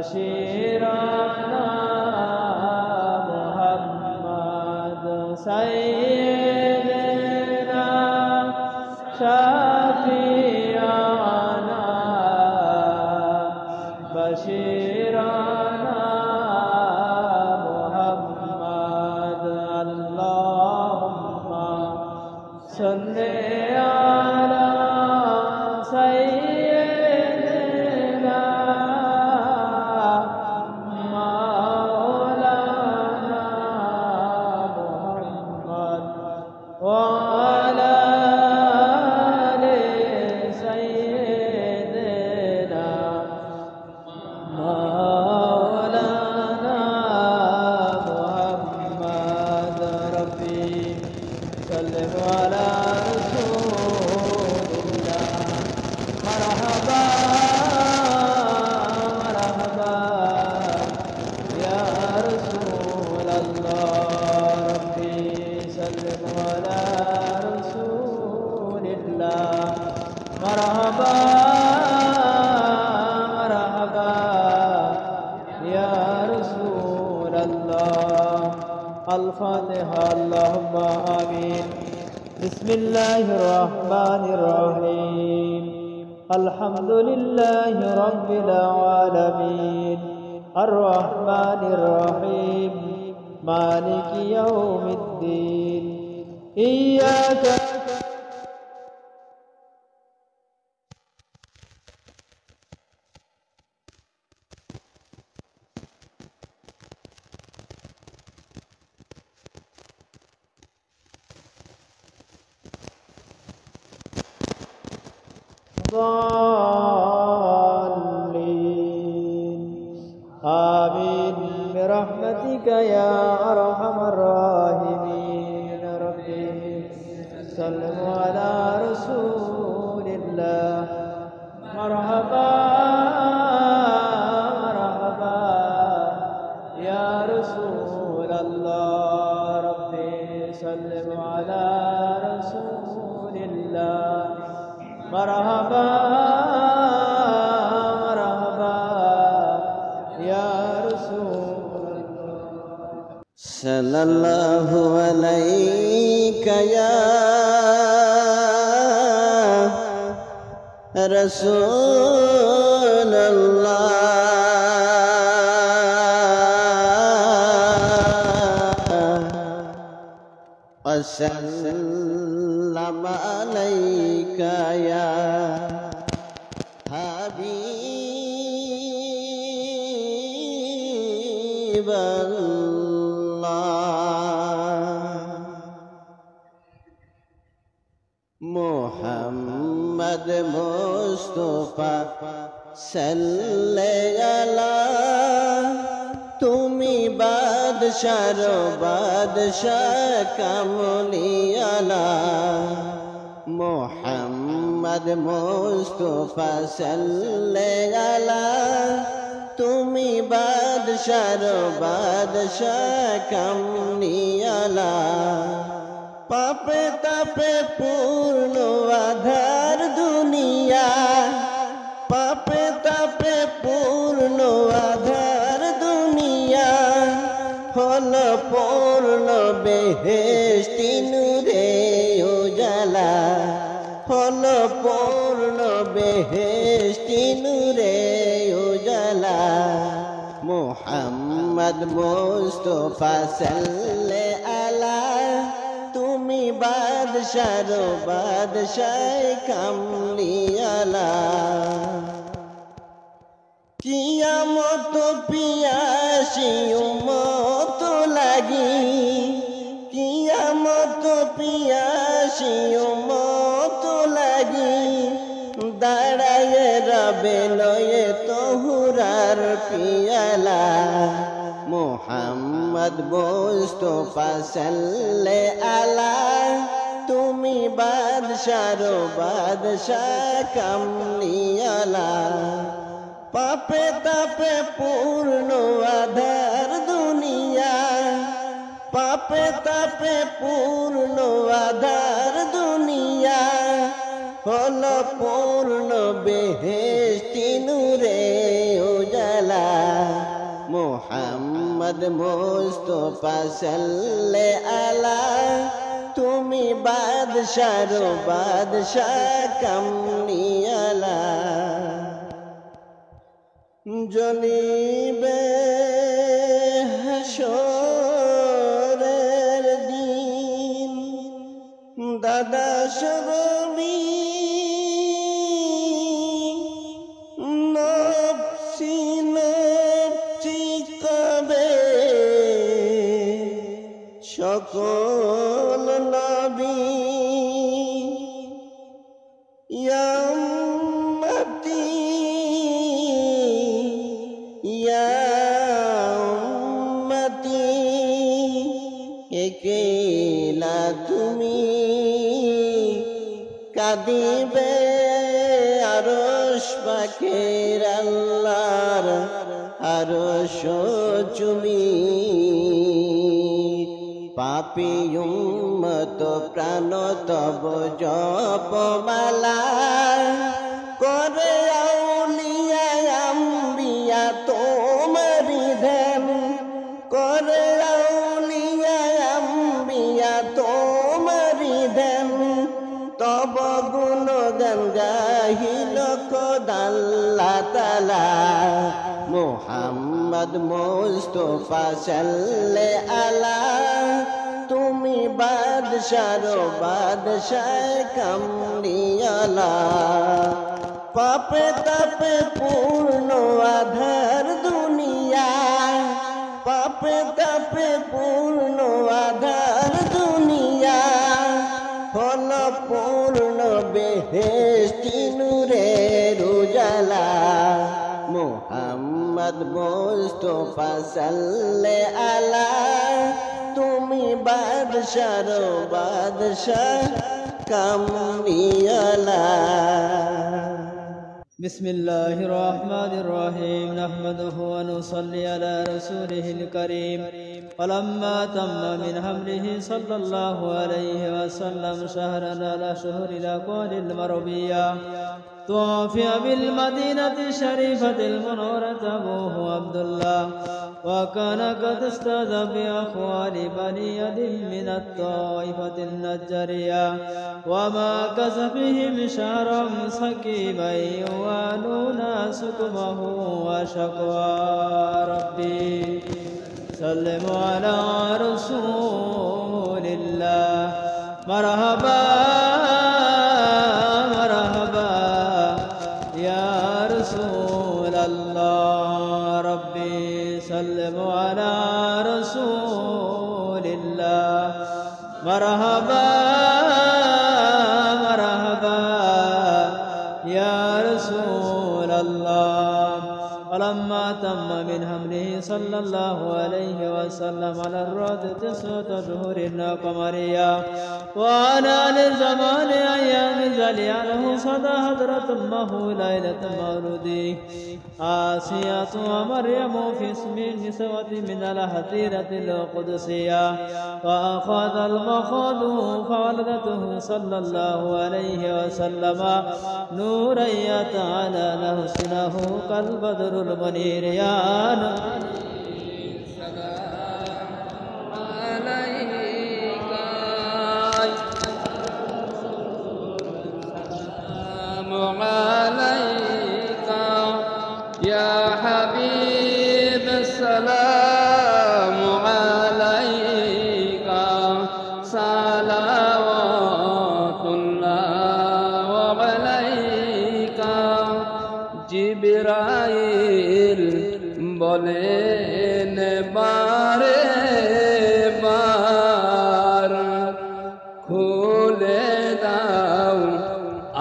بشيرنا محمد سيدنا شفيعنا بشيرنا محمد اللهم صل على سيدنا مولانا محمد وعلى آل سيدنا مولانا محمد ربي سلم على رسول الله مرحبا مرحبا يا رسول الله ربي سلم على رسول الله مرحبا مرحبا يا رسول الله الفاتحة اللهم آمين بسم الله الرحمن الرحيم الحمد لله رب العالمين الرحمن الرحيم مالك يوم الدين إياك الضالين آمين برحمتك يا أرحم الراحمين ربي سلم على رسول الله مرحبا مرحبا يا رسول الله ربي سلم على رسول الله مرحبا مرحبا يا رسول الله صلى الله عليك يا رسول الله وسلم عليك يا حبيب الله محمد مصطفى صلی اللہ تمی بادشاہ رو بادشاہ کملی اللہ محمد مصطفى صلی اللہ تمی بادشاہ رو بادشاہ کملی اللہ পাপে তাপে পূর্ণ আধার দুনিয়া পাপে তাপে পূর্ণ আধার দুনিয়া হল পূর্ণ বেহেশতি নূরে উজালা হল পূর্ণ বেহেশতি নূরে উজালা মুহাম্মদ মুস্তাফা সাল্লে আলা তুমি বাদশাহ রো বাদশাহ কামলিয়ালা কিয়ামত পিয়াসি উম্মত লাগি কিয়ামত পিয়াসি উম্মত লাগি দাঁড়ায় রবে লয়ে তোহুরার পিয়ালা মুহাম্মদ মুস্তাফা সাল্লে আলা তুমি বাদশাহ রো বাদশাহ কামলিয়ালা পাপে তাপে পূর্ণ আধার দুনিয়া পাপে তাপে পূর্ণ আধার দুনিয়া হলো পূর্ণ বেহেশতি নূরে উজালা মোহাম্মদ মুস্তাফা সাল্লে আলা তুমি বাদশারো বাদশাহ কামলিওয়ালা জলিবে হাসরের দিন দাদা শরমি নফসি নফসি কবে সকল নবী ইয়া উম্মতি ইয়া উম্মতি একেলা তুমি কাঁদিবে আরশ পাকের আল্লাহর আরশ চুমি পাপী উম্মত প্রাণ তব জপমালা করে আউলিয়া আম্বিয়া তোমারি ধ্যান করে আউলিয়া আম্বিয়া তোমারি ধ্যান তব গুণগান গাহিল খোদাল্লাহ তাআলা মোহাম্মদ মুস্তাফা সাল্লে আলা তুমি বাদশারো বাদশাহ কামলিওয়ালা পাপে তাপে পূর্ণ আধার দুনিয়া পাপে তাপে পূর্ণ আধার দুনিয়া হল পূর্ণ বেহেশতি নূরের উজালা মোহাম্মদ মুস্তাফা সাল্লে আলা তুমি বাদশারো বাদশাহ কামলিওয়ালা بسم الله الرحمن الرحيم نحمده ونصلي على رسوله الكريم ولما تم من حمله صلى الله عليه وسلم شهرا على شهور الأقوال المربية توفي بالمدينة الشريفة المنورة أبوه عبد الله وكان قد استاذ بأخوال بني يد من الطائفة النجارية وما كسبهم شهرا سكيبا يوالون سكمه وشكوى ربي سلموا على رسول الله مرحبا مرحبا يا رسول الله ربي سلموا على رسول الله مرحبا مرحبا يا رسول الله ولما تم من حمله صلى الله عليه وسلم على الرد 9 شهور قمرية وعلى للزمان أيام زليانه صدى حضرة أمه ليلة مولده آسية ومريم في اسم النسوة من الحتيرة القدسية وأخذ المخاض فولدته صلى الله عليه وسلم نورا يتعالى له سنه كالبدر المنير يا عليك يا حبيب السلام عليك صلوات الله وعليك জিবরাইল বলেন বারে বার খুলে দাও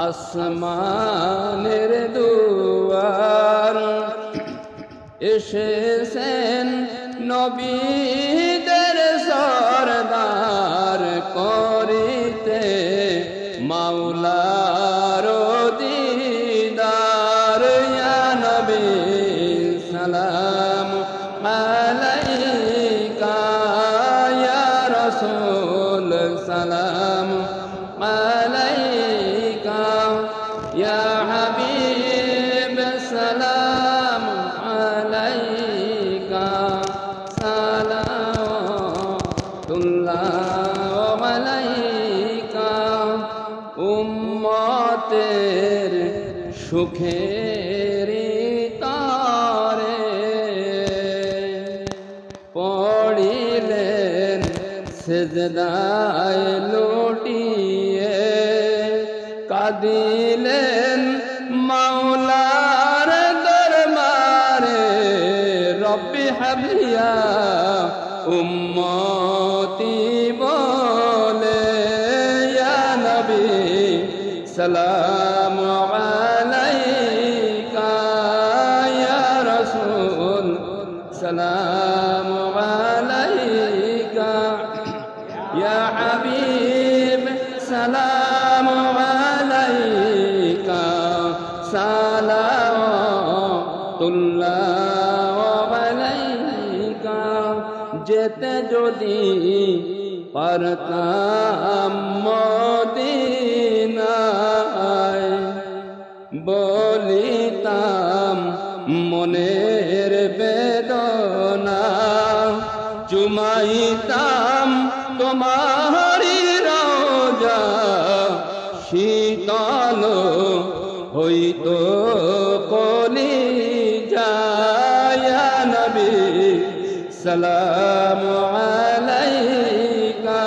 আসমানের দুয়ার এসেছেন নবীদের সরদার করিতে মাওলার দিদার ইয়া নবী সালাম আলাইকা ইয়া রাসূল সালাম আলাইকা ইয়া হাবিব সালাম আলাইকা চোখের তারে পড়িলেন সেজদায় লুটিয়ে কাঁদিলেন মাওলার দরবারে রব্বি হাবলিয়া উম্মতি বলে ইয়া নবী সালাম আলাইকা ইয়া রাসূল সালাম আলাইকা ইয়া হাবিব সালাম আলাইকা সালাওয়াতুল্লাহ আলাইকা যেতে যদি পারতাম মদিনায় বলিতাম মনের বেদনা চুমাইতাম তোমারি রওজা শীতল হইতো কলিজা ইয়া নবী সালাম আলাইকা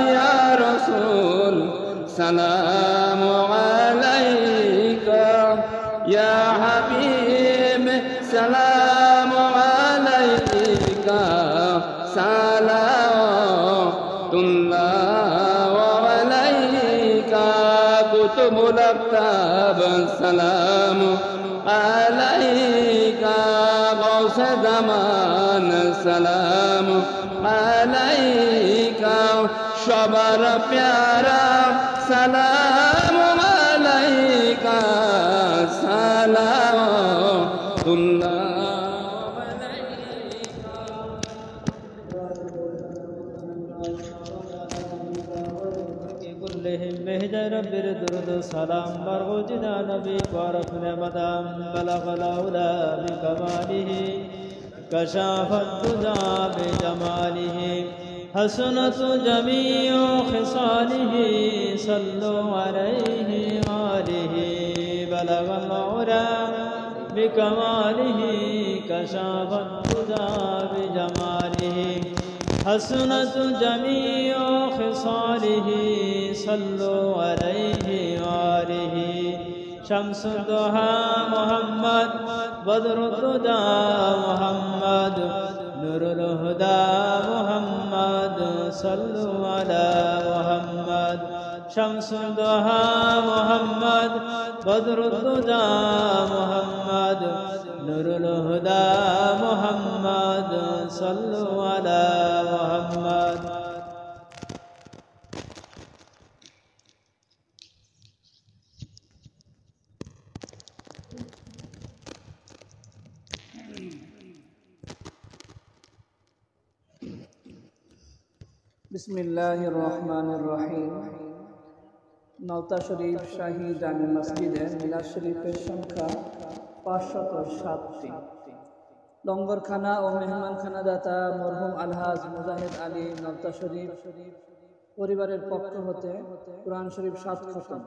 ইয়া রাসূল সালাম আলাইকা ইয়া হাবিব সালাম আলাইকা সালাওয়াতুল্লাহ আলাইকা কুতুবুল আকতাব সালাম আলাইকা গৌসে জামান সালাম আলাইকা সবার প্যারা সালাম আলাইকা সালাওয়াতুল্লাহ كلهم بهدى رب الدرد السلام برغجنا نبي وعرفنا مدام بلغ الأولى بكماله كشاف الدجى بجماله حسنت جميع خصاله صلوا عليه وآله بلغ الأولى بكماله كشاف الدجى بجماله حسنت جميع خصاله صلوا عليه وآله شمس الضحى محمد بدر الهدى محمد نور الهدى محمد صلوا على محمد شمس الضحى محمد بدر الهدى محمد نور الهدى محمد صلوا على محمد বিসমিল্লাহির রহমানির রহিম। নওতা শরীফ শাহী জামে মসজিদে মিলাদ শরীফের সংখ্যা 507টি। লঙ্গরখানা ও মেহমানখানা দাতা মরহুম আলহাজ মুজাহিদ আলী নওতা শরীফ পরিবারের পক্ষ হতে কুরআন শরীফ 7 খতম।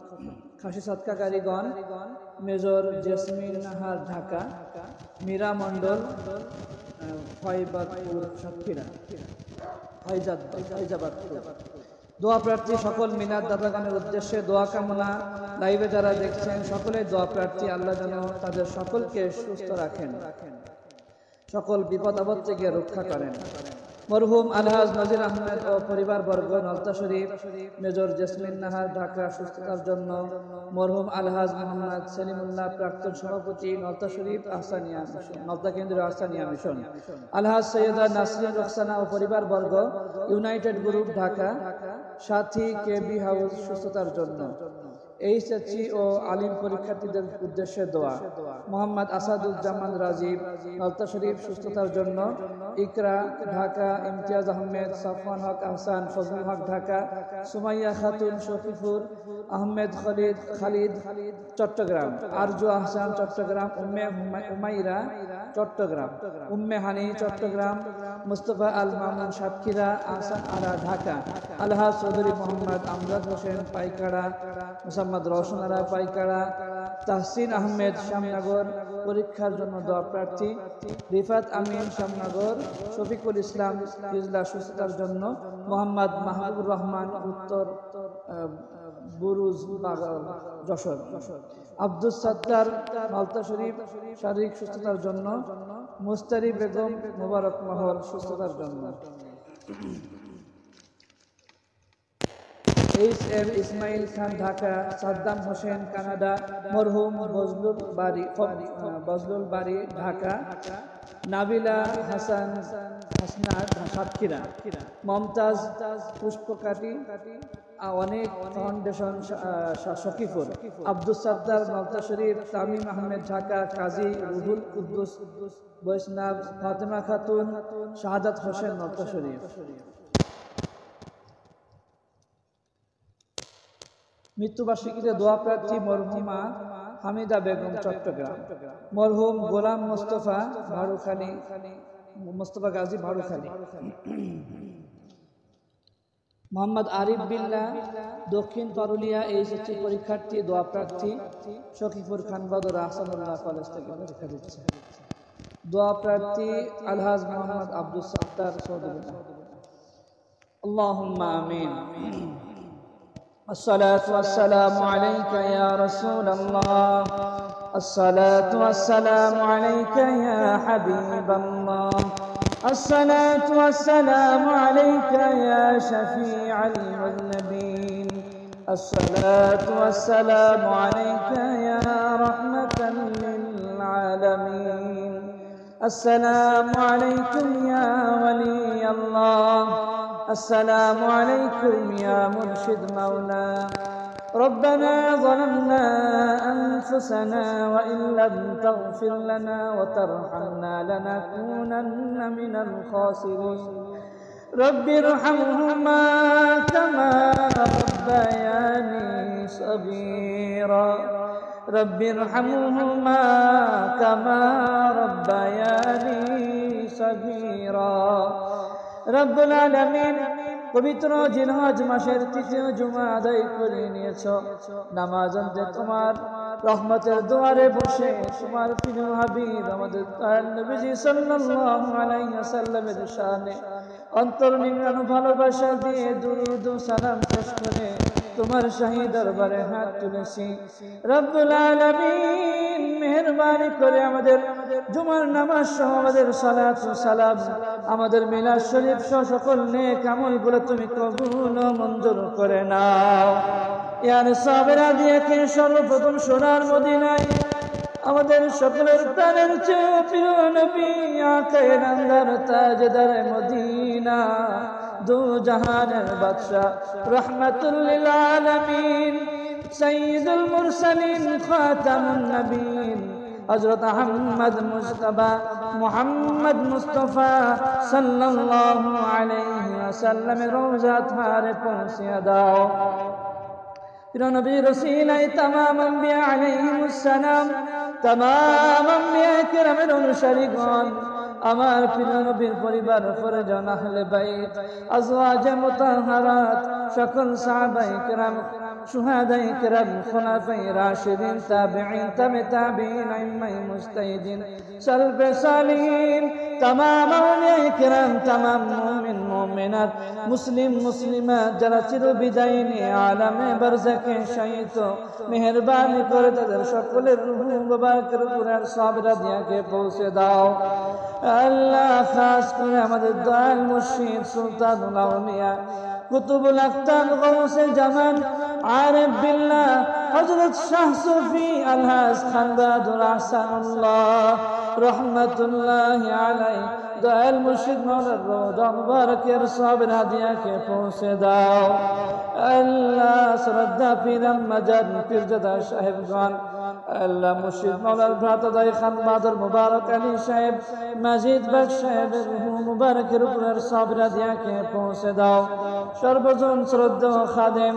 খাসি সৎকাকারীগণ মেজর জেসমিন নাহার ঢাকা, মীরা মণ্ডল ফয়বাদপুর সাতক্ষীরা, দোয়া প্রার্থী সকল মিলাদ দাতাগণের উদ্দেশ্যে দোয়া কামনা। লাইভে যারা দেখছেন সকলে দোয়া প্রার্থী, আল্লাহ যেন তাদের সকলকে সুস্থ রাখেন, সকল বিপদ আপদ থেকে রক্ষা করেন। মরহুম আলহাজ নজির আহমেদ ও পরিবার বর্গ নওতা শরীফ, মেজর জেসমিন নাহার ঢাকা সুস্থতার জন্য। মরহুম আলহাজ মোহাম্মদ সেলিমুল্লাহ প্রাক্তন সভাপতি নওতা শরীফ আহসানিয়া মিশন, নওতা কেন্দ্রীয় আহসানিয়া মিশন। আলহাজ সৈয়দা নাসরিন রোকসানা ও পরিবার বর্গ ইউনাইটেড গ্রুপ ঢাকা সাথী কেবি হাউস সুস্থতার জন্য। এইচএসসি ও আলিম পরীক্ষার্থীদের উদ্দেশ্যে দোয়া। মোহাম্মদ আসাদুজ্জামান রাজীব নওতা শরীফ সুস্থতার জন্য। ইকরা ঢাকা, ইমতিয়াজ আহমেদ, সাফওয়ান হক আহসান, ফজলুল হক ঢাকা, সুমাইয়া খাতুন, শফিফুর আহমেদ খালিদ চট্টগ্রাম, আরজু আহসান চট্টগ্রাম, উম্মে উমাইরা চট্টগ্রাম, উম্মে হানি চট্টগ্রাম, মুস্তফা আল মামুন সাতক্ষীরা, আহসান আরা ঢাকা, আলহাজ চৌধুরী মোহাম্মদ আমজাদ হোসেন পাইকাড়া, মোহাম্মদ রওশন আরা পাইকাড়া, তাহসিন আহমেদ শ্যামনগর পরীক্ষার জন্য দোয়া প্রার্থী, রিফাত আমিন শ্যামনগর, শফিকুল ইসলাম ইজলা সুস্থতার জন্য, মোহাম্মদ মাহবুবুর রহমান উত্তর বুরুজ যশোর, আব্দুস সাত্তার মালতা শরীফ শারীরিক সুস্থতার জন্য, মুস্তারি বেগম মোবারক মহল সুস্থতার জন্য, এইচ.এম. ইসমাইল খান ঢাকা, সাদ্দাম হোসেন কানাডা, মরহুম বজলুল বাড়ি ঢাকা, নাবিলা হাসান হাসনাত সাতক্ষীরা, মমতাজ পুষ্পকাটি অনেক ফাউন্ডেশন শকিফুর, আব্দুস সাত্তার মালতা শরীফ, তামিম আহমেদ ঢাকা, কাজী রুহুল কুদ্দুস বৈষ্ণব, ফাতেমা খাতুন, শাহাদাত হোসেন মালতা শরীফ। মৃত্যুবার্ষিকীতে দোয়া প্রার্থী মরহুমা হামিদা বেগম চট্টগ্রাম, মরহুম গোলাম মোস্তফা গাজী ভাড়ুখালী, মোহাম্মদ আরিফ বিল্লাহ দক্ষিণ পারুলিয়া এইচএসসি পরীক্ষার্থী দোয়া প্রার্থী, শকিফুর খান বদর আহসানুল্লাহ কলেজ থেকে পরীক্ষা দিচ্ছে। দোয়া প্রার্থী আলহাজ মোহাম্মদ আব্দুস সাত্তার সৌদি। আল্লাহুম্মা আমিন। الصلاة والسلام عليك يا رسول الله، الصلاة والسلام عليك يا حبيب الله، الصلاة والسلام عليك يا شفيع المذنبين، الصلاة والسلام عليك يا رحمة للعالمين، السلام عليكم يا ولي الله، السلام عليكم يا مرشد مولا. ربنا ظلمنا أنفسنا وإن لم تغفر لنا وترحمنا لنكونن من الخاسرين. رب ارحمهما كما ربياني صغيرا، رب ارحمهما كما ربياني صغيرا. রব্বুল আলামিন পবিত্র জিলহজ মাসের তৃতীয় জুমা আদায় করে নিয়েছ, নামাজ অন্তে তোমার রহমতের দুয়ারে বসে তোমার প্রিয় হাবিব আমাদের নবীজি সাল্লাল্লাহু আলাইহি ওয়াসাল্লামের শানে অন্তর নিংড়ানো ভালোবাসা দিয়ে দুরূদ ও সালাম পেশ করে তোমার শাহী দরবারে হাত তুলেছি। রব্বুল আলামিন মেহেরবানি করে আমাদের জুমার নামাজ সহ আমাদের সালাত ও সালাম, আমাদের মিলাদ শরীফ সহ সকল নেক আমলগুলো তুমি কবুল ও মঞ্জুর করে নাও। ইয়া সাবেরা দিয়েকে সর্বপ্রথম সোনার মদিনায় আমাদের সকলের প্রাণের চেয়ে প্রিয় নবী আকায়ে নামদার তাজদার মদিনা, দু জাহানের বাদশা রহমাতুল লিল আলামিন, সাইয়্যিদুল মুরসালিন খাতামুন নবীন হযরত মুহাম্মদ মুস্তাফা সাল্লাল্লাহু আলাইহি ওয়াসাল্লামের রওজা তারে পৌঁছে দাও। প্রিয় নবীর ওসিলায় তামাম আম্বিয়া আলাইহিমুস সালাম, তামাম আম্বিয়া কিরামের অনুসারীগণ, আমার প্রিয় নবীর পরিবার পরিজন আহলে বাইত আজওয়াজে মুতাহহারাত, সকল সাহাবায়ে কিরাম, শুহাদায়ে কিরাম, খুলাফায়ে রাশিদিন, তাবিঈন, তাবিঈন, আইম্মায়ে মুজতাহিদিন, সালফে সালিহিন, তামাম আউলিয়ায়ে কিরাম, তামাম মুমিন মুমিনাত, মুসলিম মুসলিমাত যারা চিরবিদায়ী নিয়ে আলামে বারযাখে শায়িত, মেহেরবানি করে তাদের সকলের রূহ মুবারকের উপরে সাবরা দিয়াকে পৌঁছে দাও। আল্লাহ খাস করে আমাদের দয়াল মুর্শিদ সুলতানুল আউলিয়া কুতুবুল আকতাব গৌসে জামান আরিফ বিল্লাহ হযরত শাহ সুফি আলহাজ খান বাহাদুর আহসানুল্লাহ রহমাতুল্লাহি আলাইহি দয়াল মুর্শিদ মাওলার রওজা মুবারকের সাবর হাদিয়াকে পৌঁছে দাও। আল্লাহ শ্রদ্ধা পীর মাজাদ পীরজাদা সাহেবগণ, আল্লাহ মুর্শিদ মাওলার ভ্রাতাদাই খান বাহাদুর মুবারক আলী সাহেব, মাজিদ বাগ সাহেবের রূহ মুবারকের উপর সাবর হাদিয়াকে পৌঁছে দাও। সর্বজন শ্রদ্ধা খাদেম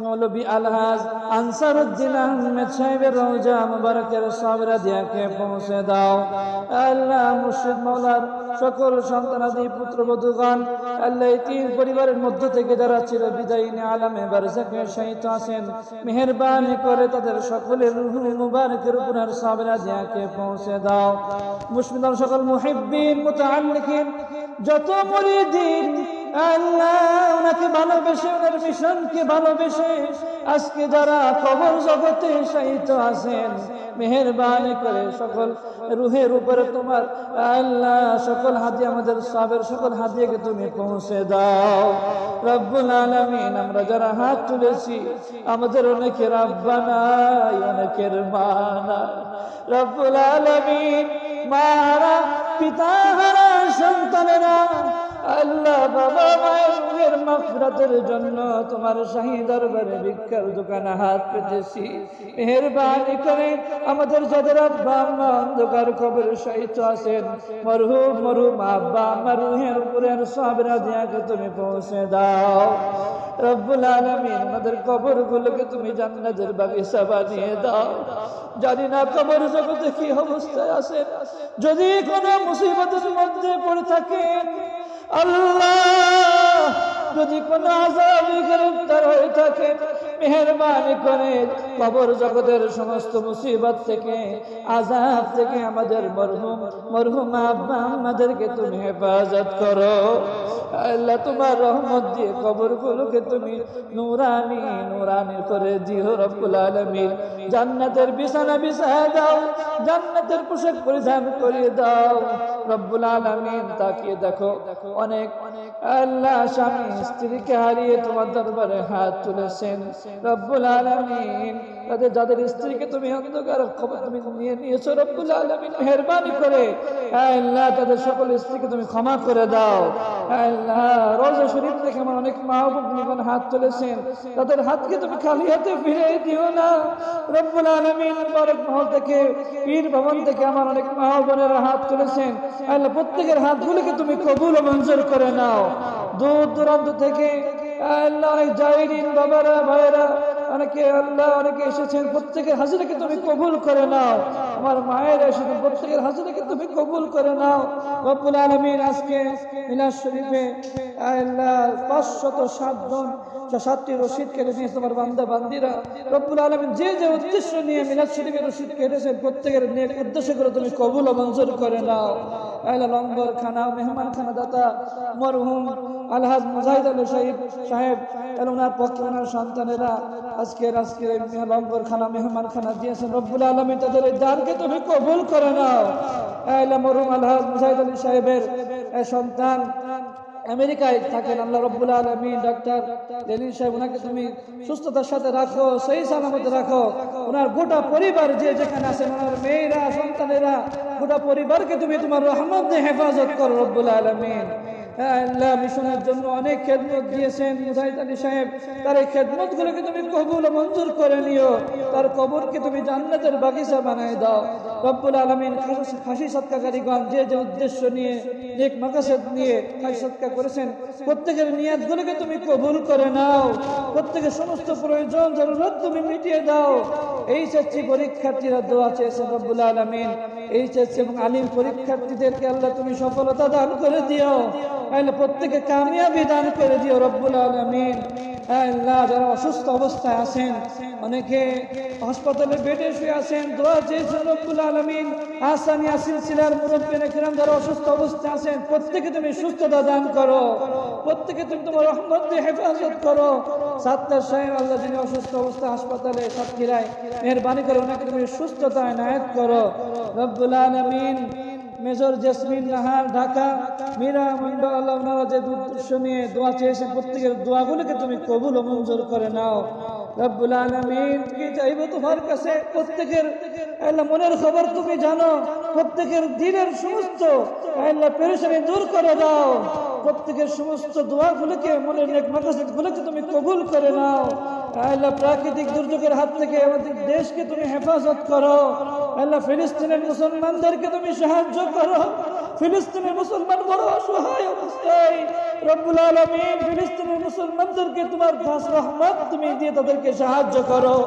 মৌলভী আলহাজ আনসারউদ্দিন আহমেদ সাহেবের রওজা মুবারকের সাবর হাদিয়াকে পৌঁছে দাও। আল্লাহ মুর্শিদ মাওলার সকল সন্তানাদি পুত্রবধূগণ, আল্লাহ এই তিন পরিবারের মধ্য থেকে যারা চিরবিদায়ী আলামে বারযাখে শায়িত আছেন, মেহেরবানি করে তাদের সকলের রূহ মুবারকের উপর আর সাবরা দিয়াকে পৌঁছে দাও। মুসলিম সকল মুহিব্বিন মুতাআল্লিকিন যত মুরিদিন আল্লাহ ওনাকে ভালোবেসে, ওনার মিশনকে ভালোবেসে আজকে যারা কবর জগতে শায়িত আছেন, মেহেরবানি করে সকল রুহের উপরে তোমার আল্লাহ সকল হাদিয়া, আমাদের সবের সকল হাদিয়াকে তুমি পৌঁছে দাও রব্বুল আলামিন। আমরা যারা হাত তুলেছি আমাদের অনেকের আব্বা নাই, অনেকের মা নাই রব্বুল আলামিন। মারা পিতা হারা সন্তানেরা আল্লাহ বাবা মায়ের রুহের মাগফিরাতের জন্য তোমার শাহী দরবারে ভিক্ষার দোকানে হাত পেতেছি। মেহেরবানি করে আমাদের যাদের আব্বা আম্মা অন্ধকার কবরে শায়িত আছেন, মরহুম আব্বা আম্মা রুহের উপরে আর সাবরা দিয়াকে তুমি পৌঁছে দাও রব্বুল আলামিন। আমাদের কবরগুলোকে তুমি জান্নাতের বাগিচা বানিয়ে দাও। জানি না কবর জগতে কি অবস্থায় আছেন, যদি কোনো মুসিবতের মধ্যে পড়ে থাকেন আল্লাহ, যদি কোন আযাবে গ্রেফতার হয়ে থাকে মেহেরবানি করে কবর জগতের সমস্ত মুসিবত থেকে, আযাব থেকে আমাদের মরহুম আব্বা আমাদেরকে তুমি হেফাজত করো আল্লাহ। তোমার রহমত দিয়ে কবরগুলোকে তুমি নূরানি নূরানি করে দিও রব্বুল আলামিন। জান্নাতের বিছানা বিছায়া দাও, জান্নাতের পোশাক পরিধান করিয়ে দাও রব্বুল আলামিন। তাকিয়ে দেখো অনেক আল্লাহ স্বামী স্ত্রীকে হারিয়ে তোমার দরবারে হাত তুলেছেন রব্বুল আলামিন। যাদের স্ত্রীকে তুমি অন্ধকার খবর তুমি নিয়ে নিয়েছো রব্বুল আলামিন, মেহেরবানি করে আল্লাহ তাদের সকল স্ত্রীকে তুমি ক্ষমা করে দাও আল্লাহ। রোজা শরীফ থেকে আমার অনেক মা ও বোন হাত তুলেছেন, তাদের হাতকে তুমি খালি হাতে ফিরিয়ে দিও না রব্বুল আলামিন। মুবারক মহল থেকে, পীর ভবন থেকে আমার অনেক মা ও বোনেরা হাত তুলেছেন আল্লাহ, প্রত্যেকের হাতগুলোকে তুমি কবুল ও মঞ্জুর করে নাও। দূর দূরান্ত থেকে আল্লাহ অনেক জাহিরিন বাবারা ভাইয়েরা অনেকে আল্লাহ অনেকে এসেছেন, প্রত্যেকের হাজিরাকে তুমি কবুল করে নাও। আমার মায়ের এসেছেন, প্রত্যেকের হাজিরাকে তুমি কবুল করে নাও রব্বুল আলামিন। আজকে মিলাদ শরীফে আল্লাহ 507 জন 7টি রশিদ কেটে নিয়েছে তোমার বান্দা বান্দিরা রব্বুল আলামিন। যে যে উদ্দেশ্য নিয়ে মিলাদ শরীফের রশিদ কেটেছেন প্রত্যেকের নেক উদ্দেশ্য করে তুমি কবুল ও মঞ্জুর করে নাও আল্লাহ। লঙ্গর খানা মেহমান খানা দাতা মরহুম আলহাজ মুজাহিদ আলী সাহেব ওনার পক্ষে ওনার সন্তানেরা আজকের লঙ্গর খানা মেহমান খানা দিয়েছেন রব্বুল আলামিন, তাদের এই দানকে তুমি কবুল করে নাও আল্লাহ। মরহুম আলহাজ মুজাহিদ আলী সাহেবের সন্তান আমেরিকায় থাকেন আল্লাহ রব্বুল আলামিন। ডাক্তার লেনিন সাহেব ওনাকে তুমি সুস্থতার সাথে রাখো, সহি সালামতে রাখো। ওনার গোটা পরিবার যে যেখানে আছেন, ওনার মেয়েরা সন্তানেরা গোটা পরিবারকে তুমি তোমার রহমত দিয়ে হেফাজত করো রব্বুল আলামিন। আল্লাহ মিশনের জন্য অনেক খেদমত দিয়েছেন মুজাহিদ আলী সাহেব, তার এই খেদমত গুলোকে তুমি কবুল ও মঞ্জুর করে নিও। তার কবরকে তুমি জান্নাতের বাগিচা বানায় দাও রব্বুল আলামিন। খাসি সৎকারীগণ যে যে উদ্দেশ্য নিয়ে নেক মাকাসদ নিয়ে খাসি সৎকার করেছেন প্রত্যেকের নিয়াতগুলোকে তুমি কবুল করে নাও, প্রত্যেকের সমস্ত প্রয়োজন জরুরত তুমি মিটিয়ে দাও। এইচএসসি পরীক্ষার্থীরা দোয়া চেয়েছেন রব্বুল আলামিন, এইচএসসি এবং আলিম পরীক্ষার্থীদেরকে আল্লাহ তুমি সফলতা দান করে দিও আল্লাহ, প্রত্যেকে কামিয়াবি দান করে দিও রব্বুল আলামিন। আল্লাহ যারা অসুস্থ অবস্থায় আছেন, অনেকে হাসপাতালে বেডে শুয়ে আছেন, দোয়া চেয়েছেন রব্বুল আলামিন। আসানিয়া সিলসিলার মুরব্বিয়ানে কিরাম যারা অসুস্থ অবস্থায় আছেন প্রত্যেকে তুমি সুস্থতা দান করো, প্রত্যেকে তুমি তোমার রহমত দিয়ে হেফাজত করো। সাত্তার সাহেব আল্লাহ যিনি অসুস্থ অবস্থায় হাসপাতালে সাতক্ষীরায়, মেহেরবানি করে ওনাকে তুমি সুস্থতা এনায়েত করো রব্বুল আলামিন। মেজর জেসমিন নাহার ঢাকা, মীরা মন্ডল আল্লাহ ওনারা যে উদ্দেশ্য নিয়ে দোয়া চেয়েছেন প্রত্যেকের দোয়াগুলোকে তুমি কবুল ও মঞ্জুর করে নাও রব্বুল আলামিন। কি চাইবো তোমার কাছে, প্রত্যেকের আল্লাহ মনের খবর তুমি জানো, প্রত্যেকের দিনের সমস্ত আল্লাহ পেরেশানি দূর করে দাও, প্রত্যেকের সমস্ত দোয়াগুলোকে মনের নেক মাকাসিদগুলোকে তুমি কবুল করে নাও আল্লাহ। প্রাকৃতিক দুর্যোগের হাত থেকে আমাদের দেশকে তুমি হেফাজত করো আল্লাহ। ফিলিস্তিনের মুসলমানদেরকে তুমি সাহায্য করো, ফিলিস্তিনের মুসলমান বড় অসহায় অবস্থায় রব্বুল আলামিন। ফিলিস্তিনের মুসলমানদেরকে তোমার খাস রহমত তুমি দিয়ে তাদেরকে সাহায্য করো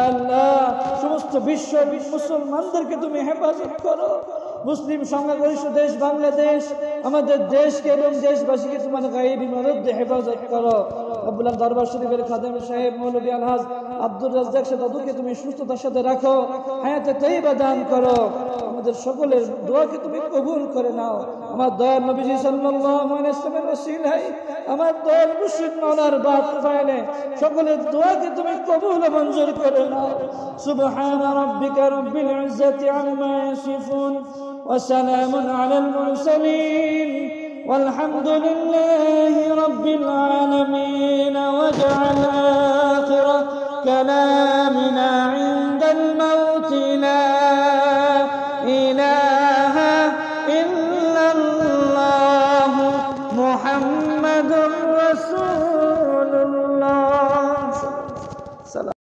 আল্লাহ। সমস্ত বিশ্ব মুসলমানদেরকে তুমি হেফাজত করো। মুসলিম সংখ্যাগরিষ্ঠ দেশ বাংলাদেশ, আমাদের দেশকে এবং দেশবাসীকে তোমার গায়েবী মদদ দিয়ে হেফাজত করো রব্বুল আলামিন দরবার শরীফের খাদেম সাহেব মৌলভী আলহাজ আব্দুর রাজ্জাক সাহেব দাদুকে তুমি সুস্থতার সাথে রাখো, হায়াতে তৈয়বা দান করো, আমাদের সকলের দোয়াকে তুমি কবুল করে নাও। আমার দয়াল নবীজি সাল্লাল্লাহু আলাইহি ওয়াসাল্লামের ওসিলায় আমার দয়াল মুর্শিদ মাওলার বাত ফায়নে সকলের দোয়াকে তুমি কবুল ও মঞ্জুর করে নাও। সুবহান রাব্বিকা রাব্বিল ইজ্জাতি আম্মা ইয়াসিফুন ওয়া সালামুন আলাল মুরসালিন والحمد لله رب العالمين. واجعل آخر كلامنا عند الموت لا إله إلا الله محمد رسول الله.